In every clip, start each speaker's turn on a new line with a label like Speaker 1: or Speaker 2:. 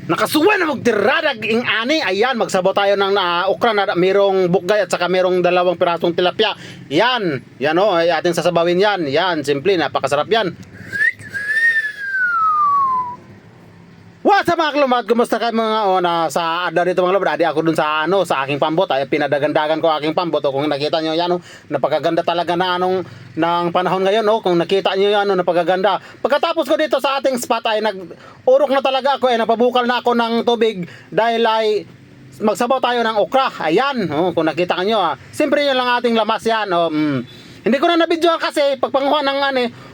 Speaker 1: Nakasuwa na magtiradag ing ani. Ayan, magsabaw tayo ng okra na merong bukgay at saka merong 2 pirasong tilapia. Yan, yan o, ay ating sasabawin yan. Yan, simple, napakasarap yan. What's up mga kalumad? Kumusta kayo mga sa adda dito mga kalumad? Adi ako dun sa sa aking pambot. Ay pinadagandagan ko aking pambot. O kung nakita nyo yan, napakaganda talaga na ng panahon ngayon. Kung nakita nyo yan, napakaganda. Pagkatapos ko dito sa ating spot ay nag-urok na talaga ako. Napabukal na ako ng tubig dahil ay magsabaw tayo ng okra. Ayan, kung nakita nyo. Siyempre yun lang ating lamas yan. Hindi ko na nabidyohan kasi pagpanguha ng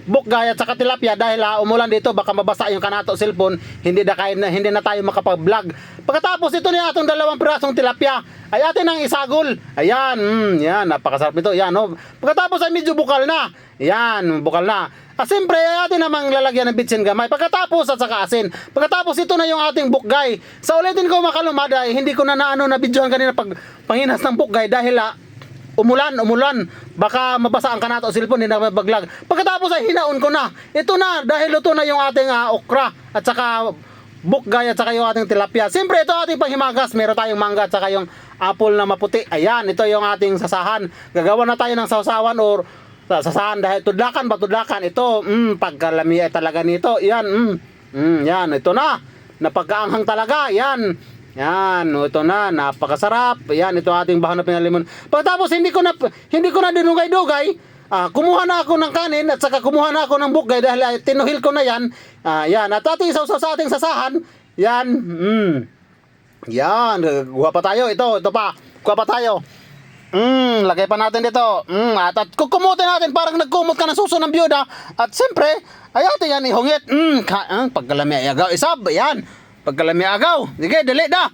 Speaker 1: bukgay at saka tilapia dahil umulan dito, baka mabasa yung kanato cellphone, hindi na tayo makapag-vlog. Pagkatapos ito na atong 2 pirasong tilapia ay atin ang isagol. Ayan, yan, napakasarap nito. Yan, Pagkatapos ay medyo bukal na. Yan, bukal na. Siyempre ay atin namang lalagyan ng bitsin gamay. Pagkatapos at saka asin. Pagkatapos ito na yung ating bukgay. Sa ulitin ko mga kalumad ay hindi ko na nabidyohan kanina pag panghinas ng bukgay dahil umulan, baka mabasa ang kanato cellphone, hindi na mabaglag. Pagkatapos ay hinaon ko na. Ito na, dahil luto na yung ating okra at saka bukgay at saka yung ating tilapia. Siyempre ito ating panghimagas, meron tayong mangga at saka yung apple na maputi. Ayan, ito yung ating sasahan. Gagawa na tayo ng sausawan or sasahan dahil tudlakan. Ito, pagkalami ay talaga nito. Yan, yan, ito na. Napagkaanghang talaga, yan. Yan, ito na, napakasarap. Yan, ito ating bahon na pinalimon. Pagkatapos hindi ko na dinugay-dugay. Kumuha na ako ng kanin at saka kumuha na ako ng bukgay dahil tinuhil ko na yan. Yan, at ating sausaw sa ating sasahan. Yan, yan, kuha pa tayo. Ito pa, kuha pa tayo. Lagay pa natin dito. At kukumutin natin parang nagkumot ka ng suso ng byuda. At siyempre, ay atin yan ihungit. Pagkalami ay agaw, isab, yan. Pagkalami agaw. Sige, dali da.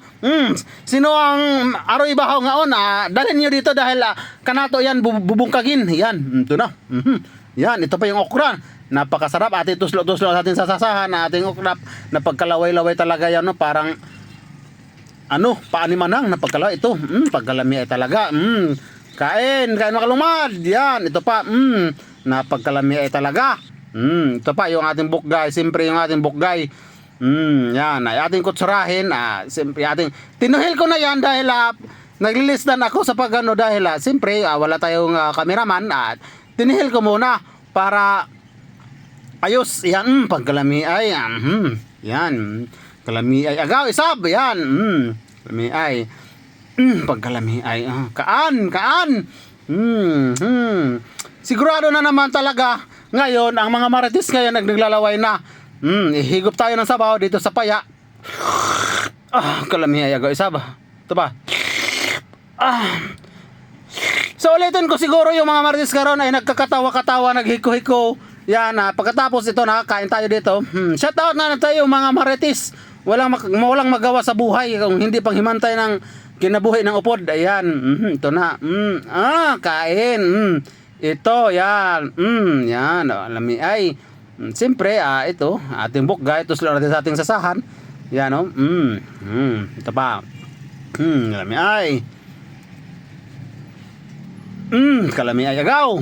Speaker 1: Sino ang aroy bahaw ngaon? Dalhin nyo dito dahil kanato yan bubungkagin. Yan, ito na. Yan, ito pa yung okra. Napakasarap. Ating tuslo-tuslo sa ating sasasahan. Ating okra. Napagkalaway-laway talaga yan. Parang paanimanang napagkalaway. Ito, pagkalami ay talaga. Kain makalumad. Yan, ito pa. Napagkalami ay talaga. Ito pa yung ating bukgay. Siyempre yung ating bukgay. Yan, ay ating kutsurahin. Siyempre ating tinuhil ko na yan dahil naglilistan ako sa pagano dahil siyempre wala tayong cameraman at tinuhil ko muna para ayos. Yan, pagkalami ay yan, kalami ay agaw isab. Yan, kalami ay pagkalami ay kaan. Sigurado na naman talaga ngayon ang mga marites ngayon naglalaway na. Ihigop tayo ng sabaw dito sa paya. Kalami ay agaw isab. Ito pa. So ulitin ko siguro yung mga marites karon ay nagkakatawa-katawa, naghiko-hiko. Yan, pagkatapos ito kain tayo dito. Shout out na tayo mga marites. Walang magawa sa buhay kung hindi pang himantay ng kinabuhi ng upod. Ayan, ito na. Kain. Ito, yan. Yan, alami ay. Siyempre, ito, ating bukgay, ito sila natin sa ating sasahan. Yan, ito pa. Kalami ay. Kalami ay agaw.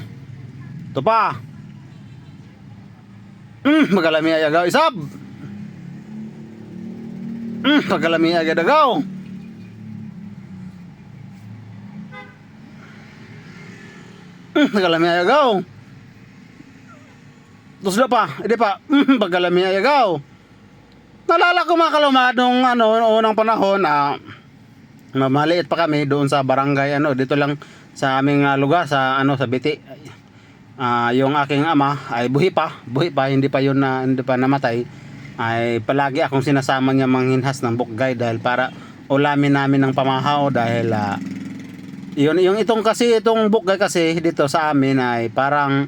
Speaker 1: Ito pa. Magalami ay agaw isab. Magalami ay agaw. Magalami ay agaw. Tusla pa, hindi pa. Pagkalami ay agaw. Nalala ko mga kalumad nung unang panahon, maliit pa kami doon sa barangay dito lang sa aming lugar sa Biti. Yung aking ama ay buhi pa, hindi pa namatay. Ay palagi akong sinasama niya manghinhas ng bukgay dahil para ulamin namin ng pamahaw dahil yung itong bukgay kasi dito sa amin ay parang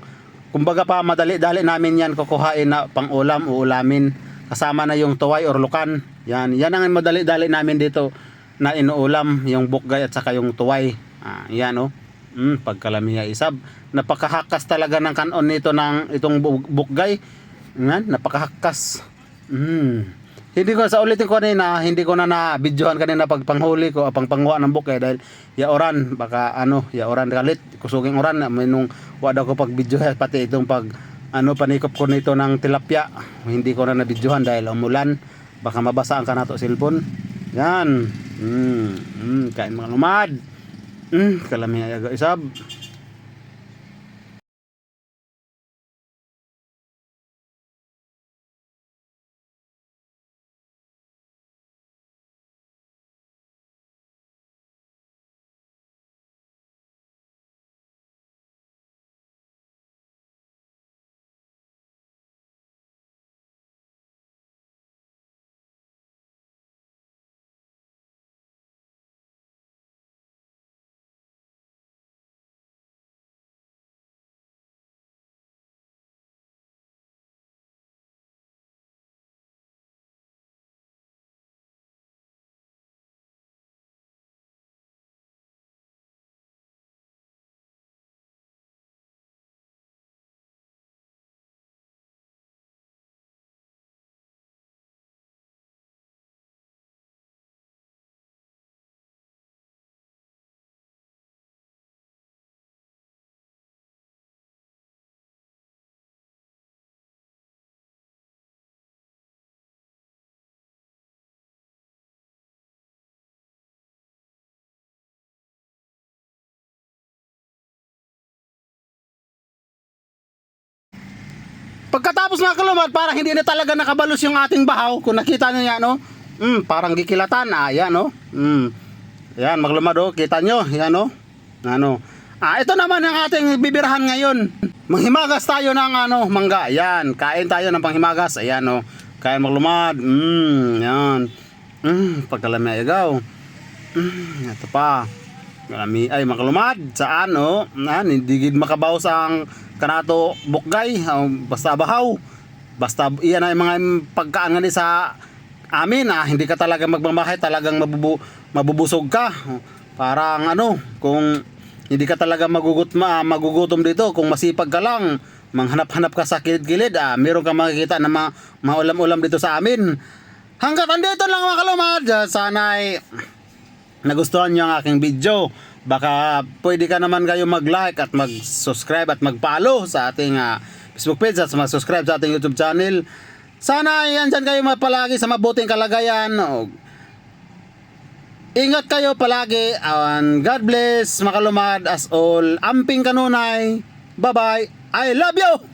Speaker 1: kumbaga pa madali-dali namin yan kukuhain na pang uulamin kasama na yung tuway or lukan. Yan ang madali-dali namin dito na inuulam, yung bukgay at saka yung tuway. Yan pagkalamiya isab. Napakahakas talaga ng kanon nito ng itong bukgay. Yan, napakahakas. Hindi ko sa ulitin ko kanina, hindi ko na na-videohan kanina pag panghuli ko, pangpanguha ng bukay dahil yaoran, baka yaoran kalit, kusuging oran, may nung wala ko pag video pati itong pag panikop ko nito ng tilapia, hindi ko na na-videohan dahil umulan. baka mabasaan ka na to cellphone. Yan. Kain mga lumad. Kalami ayaga isab. Pagkatapos mga kalumad, parang hindi na talaga nakabalos yung ating bahaw. Kung nakita nyo yan, no? Parang gikilatan. Yan, no? Yan, mga kalumad, oh. Kita nyo, yan, no? Ano? Ito naman ang ating bibirahan ngayon. Manghimagas tayo ng, mangga. Yan, kain tayo ng panghimagas. Ayan, no? Kain mga kalumad. Yan. Pagkalami agaw. Ito pa. Ay, mga kalumad. Saan, no? Hindi gid makabaw ang kanato bukgay, basta bahaw, basta iyan ay mga pagkaan nga sa amin, hindi ka talaga magmamahay, talagang mabubusog ka, parang kung hindi ka talaga magugutom dito, kung masipag ka lang, manghanap-hanap ka sa kilid-kilid, meron ka makikita na maulam-ulam dito sa amin. Hanggat andito lang mga kalumad, sana ay nagustuhan nyo ang aking video. Baka pwede ka naman kayo mag-like at mag-subscribe at mag-follow sa ating Facebook page at mag-subscribe sa ating YouTube channel. Sana ay andyan kayo palagi sa mabuting kalagayan. Ingat kayo palagi and God bless mga kalumad as all. Amping kanunay. Bye bye. I love you.